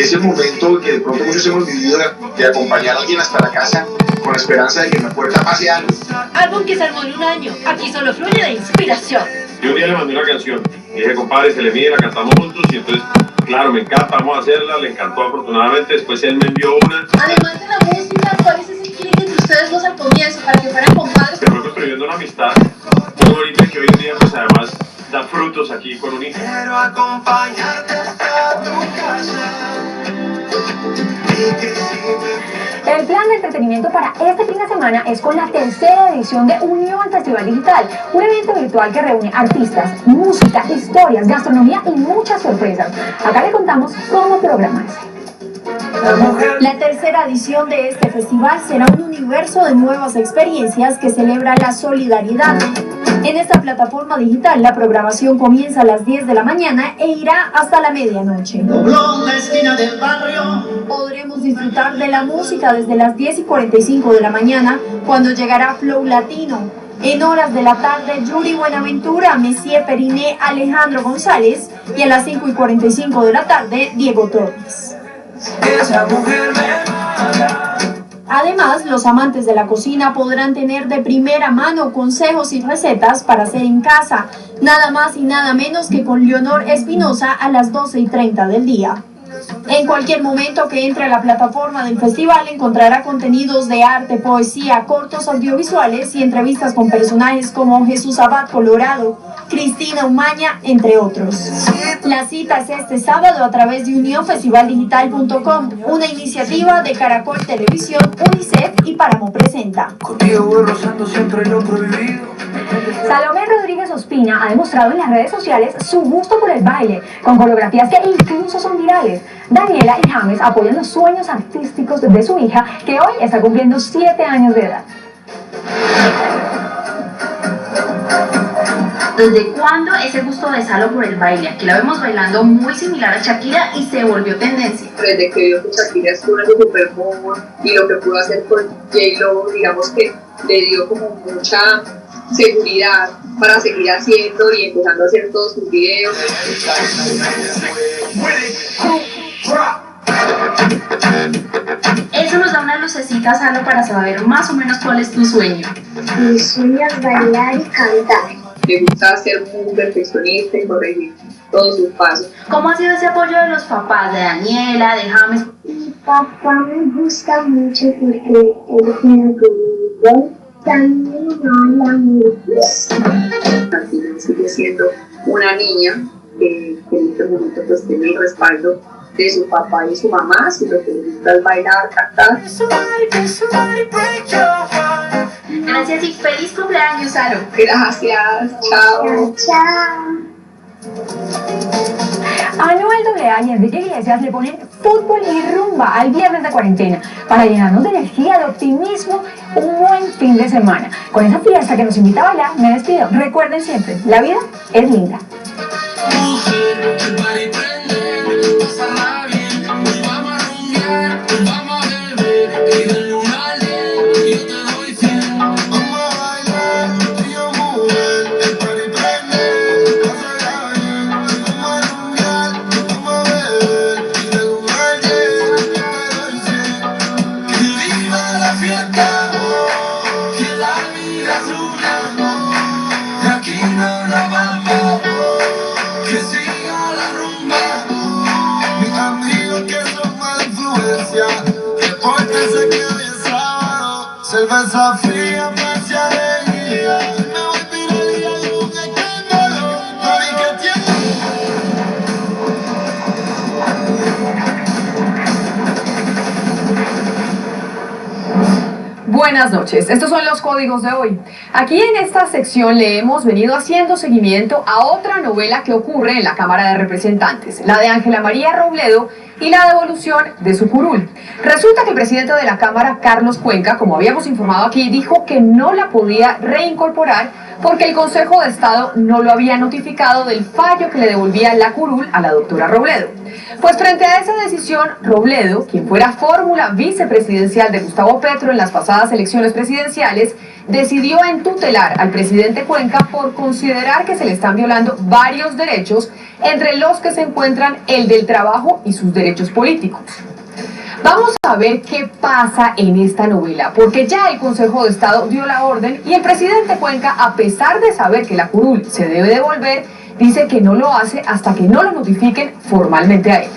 ese momento que de pronto muchos hemos vivido de acompañar a alguien hasta la casa con la esperanza de que en la puerta pase algo. Álbum que se armó en un año, aquí solo fluye de inspiración. Yo un día le mandé una canción, y dije, compadre, se le mide, la cantamos juntos, y entonces, claro, me encanta, vamos a hacerla, le encantó afortunadamente, después él me envió una. Además de la música, ¿cuál es ese clic entre ustedes dos al comienzo para que fueran compadres? Se fue construyendo una amistad muy bonita que hoy en día, pues además, da frutos aquí con un hijo. Quiero acompañarte hasta tu casa. El plan de entretenimiento para este fin de semana es con la tercera edición de Unión Festival Digital, un evento virtual que reúne artistas, música, historias, gastronomía y muchas sorpresas. Acá le contamos cómo programarse. La tercera edición de este festival será un universo de nuevas experiencias que celebra la solidaridad. En esta plataforma digital, la programación comienza a las 10 de la mañana e irá hasta la medianoche. Podremos disfrutar de la música desde las 10:45 de la mañana, cuando llegará Flow Latino. En horas de la tarde, Yuri Buenaventura, Messier Periné, Alejandro González, y a las 5:45 de la tarde, Diego Torres. Además, los amantes de la cocina podrán tener de primera mano consejos y recetas para hacer en casa, nada más y nada menos que con Leonor Espinosa a las 12:30 del día. En cualquier momento que entre a la plataforma del festival encontrará contenidos de arte, poesía, cortos audiovisuales y entrevistas con personajes como Jesús Abad Colorado, Cristina Umaña, entre otros. La cita es este sábado a través de unionfestivaldigital.com, una iniciativa de Caracol Televisión, UNICEF y Páramo Presenta. Contigo voy rozando siempre lo prohibido. Salomé Rodríguez Ospina ha demostrado en las redes sociales su gusto por el baile, con coreografías que incluso son virales. Daniela y James apoyan los sueños artísticos de su hija, que hoy está cumpliendo 7 años de edad. ¿Desde cuándo ese gusto de Salo por el baile? Aquí la vemos bailando muy similar a Shakira y se volvió tendencia. Desde que vio que Shakira estuvo en el Super Bowl y lo que pudo hacer con J-Lo, digamos que le dio como mucha seguridad para seguir haciendo y empezando a hacer todos sus videos. Eso nos da una lucecita, Salo, para saber más o menos cuál es tu sueño. Mi sueño es bailar y cantar. Me gusta ser muy perfeccionista y corregir todos sus pasos. ¿Cómo ha sido ese apoyo de los papás, de Daniela, de James? Mi papá me gusta mucho porque él tiene conmigo. También me habla sigue siendo una niña que en este momento pues tiene el respaldo de su papá y su mamá, si lo que les gusta es bailar, cantar. Gracias y feliz cumpleaños, Aro. Gracias, chao. Chao. Anuel AA y Enrique Iglesias le ponen fútbol y rumba al viernes de cuarentena para llenarnos de energía, de optimismo, un buen fin de semana. Con esa fiesta que nos invita a bailar, me despido. Recuerden siempre, la vida es linda. Cerveza fría, más alegría. Me voy a tirar y un escándalo. Mami, ¿qué tienes? Buenas noches, estos son los códigos de hoy. Aquí en esta sección le hemos venido haciendo seguimiento a otra novela que ocurre en la Cámara de Representantes, la de Ángela María Robledo y la devolución de su curul. Resulta que el presidente de la Cámara, Carlos Cuenca, como habíamos informado aquí, dijo que no la podía reincorporar porque el Consejo de Estado no lo había notificado del fallo que le devolvía la curul a la doctora Robledo. Pues frente a esa decisión, Robledo, quien fuera fórmula vicepresidencial de Gustavo Petro en las pasadas elecciones presidenciales, decidió entutelar al presidente Cuenca por considerar que se le están violando varios derechos, entre los que se encuentran el del trabajo y sus derechos políticos. Vamos a ver qué pasa en esta novela, porque ya el Consejo de Estado dio la orden y el presidente Cuenca, a pesar de saber que la curul se debe devolver, dice que no lo hace hasta que no lo notifiquen formalmente a él.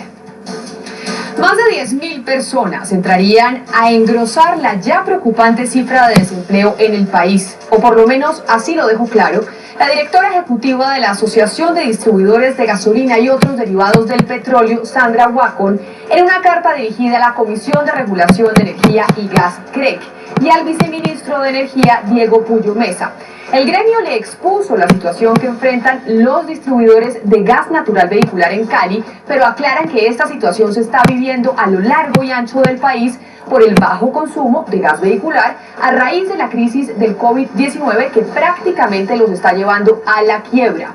Más de 10.000 personas entrarían a engrosar la ya preocupante cifra de desempleo en el país, o por lo menos así lo dejó claro la directora ejecutiva de la Asociación de Distribuidores de Gasolina y otros derivados del petróleo, Sandra Wacon, en una carta dirigida a la Comisión de Regulación de Energía y Gas, CREG, y al viceministro de Energía, Diego Puyo Mesa. El gremio le expuso la situación que enfrentan los distribuidores de gas natural vehicular en Cali, pero aclaran que esta situación se está viviendo a lo largo y ancho del país por el bajo consumo de gas vehicular a raíz de la crisis del COVID-19 que prácticamente los está llevando a la quiebra.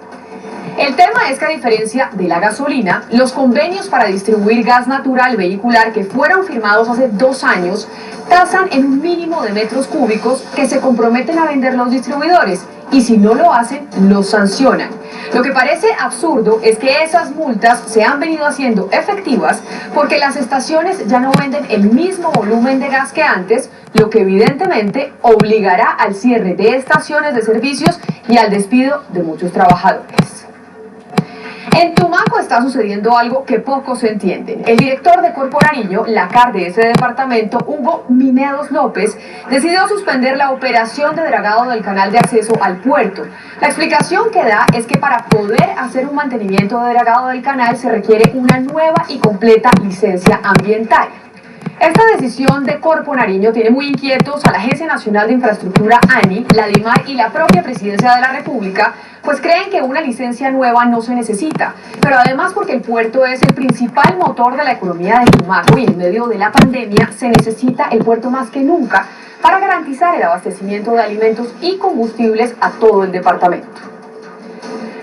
El tema es que, a diferencia de la gasolina, los convenios para distribuir gas natural vehicular que fueron firmados hace 2 años tasan en un mínimo de metros cúbicos que se comprometen a vender los distribuidores, y si no lo hacen, los sancionan. Lo que parece absurdo es que esas multas se han venido haciendo efectivas porque las estaciones ya no venden el mismo volumen de gas que antes, lo que evidentemente obligará al cierre de estaciones de servicios y al despido de muchos trabajadores. En Tumaco está sucediendo algo que pocos entienden. El director de Corpo Nariño, la CAR de ese departamento, Hugo Minedos López, decidió suspender la operación de dragado del canal de acceso al puerto. La explicación que da es que para poder hacer un mantenimiento de dragado del canal se requiere una nueva y completa licencia ambiental. Esta decisión de Corpo Nariño tiene muy inquietos a la Agencia Nacional de Infraestructura, ANI, la DIMAR y la propia Presidencia de la República, pues creen que una licencia nueva no se necesita, pero además porque el puerto es el principal motor de la economía de Tumaco y en medio de la pandemia se necesita el puerto más que nunca para garantizar el abastecimiento de alimentos y combustibles a todo el departamento.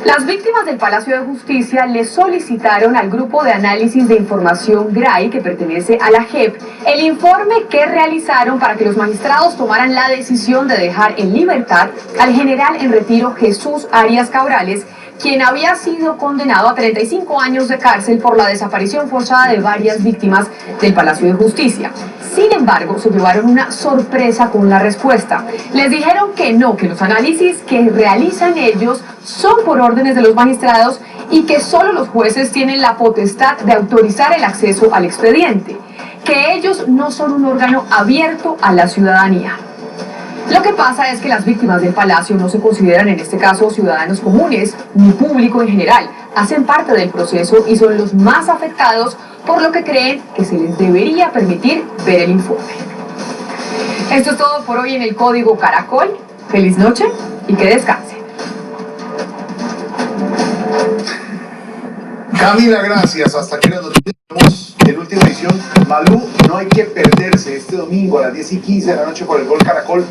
Las víctimas del Palacio de Justicia le solicitaron al Grupo de Análisis de Información GRAI, que pertenece a la JEP, el informe que realizaron para que los magistrados tomaran la decisión de dejar en libertad al general en retiro Jesús Arias Cabrales, quien había sido condenado a 35 años de cárcel por la desaparición forzada de varias víctimas del Palacio de Justicia. Sin embargo, se llevaron una sorpresa con la respuesta. Les dijeron que no, que los análisis que realizan ellos son por órdenes de los magistrados y que solo los jueces tienen la potestad de autorizar el acceso al expediente, que ellos no son un órgano abierto a la ciudadanía. Lo que pasa es que las víctimas del Palacio no se consideran en este caso ciudadanos comunes ni público en general. Hacen parte del proceso y son los más afectados, por lo que creen que se les debería permitir ver el informe. Esto es todo por hoy en el Código Caracol. Feliz noche y que descansen. Camila, gracias. Hasta aquí nos vemos en última edición. Malú, no hay que perderse este domingo a las 10:15 de la noche por el Gol Caracol.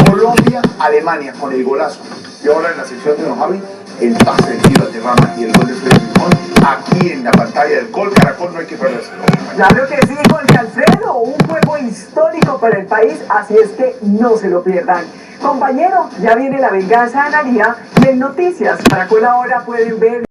Colombia-Alemania con el golazo. Y ahora en la sección de Don Javi, el pase del tiro de Rama y el gol de Freddy Rincón. Aquí en la pantalla del Gol Caracol no hay que perderse. Claro que sí, Jorge Alfredo, un juego histórico para el país, así es que no se lo pierdan. Compañero, ya viene la venganza de Analía y en Noticias Caracol ahora pueden ver